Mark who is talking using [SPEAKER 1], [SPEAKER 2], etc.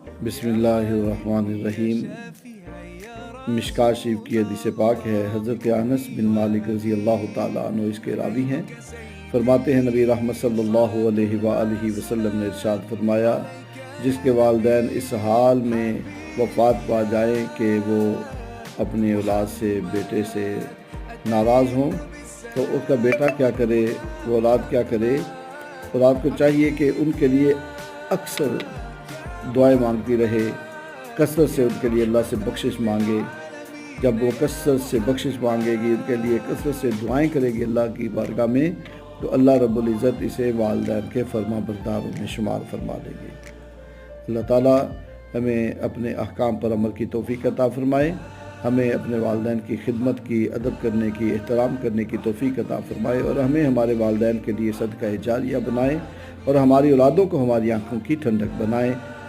[SPEAKER 1] بسم اللہ الرحمن الرحیم۔ مشکوٰۃ شریف کی حدیث پاک ہے، حضرت انس بن مالک رضی اللہ تعالیٰ عنہ اس کے راوی ہیں۔ فرماتے ہیں نبی رحمت صلی اللہ علیہ وآلہ وسلم نے ارشاد فرمایا، جس کے والدین اس حال میں وفات پا جائیں کہ وہ اپنی اولاد سے، بیٹے سے ناراض ہوں، تو اس کا بیٹا کیا کرے، وہ اولاد کیا کرے؟ اولاد کو چاہیے کہ ان کے لیے اکثر دعائیں مانگتی رہے، کثرت سے ان کے لیے اللہ سے بخشش مانگے۔ جب وہ کثرت سے بخشش مانگے گی، ان کے لیے کثرت سے دعائیں کرے گی اللہ کی بارگاہ میں، تو اللہ رب العزت اسے والدین کے فرما برداروں میں شمار فرما دے گی۔ اللہ تعالیٰ ہمیں اپنے احکام پر عمل کی توفیق عطا فرمائے، ہمیں اپنے والدین کی خدمت کی، ادب کرنے کی، احترام کرنے کی توفیق عطا فرمائے، اور ہمیں ہمارے والدین کے لیے صدقہ جاریہ بنائے، اور ہماری اولادوں کو ہماری آنکھوں کی ٹھنڈک بنائے۔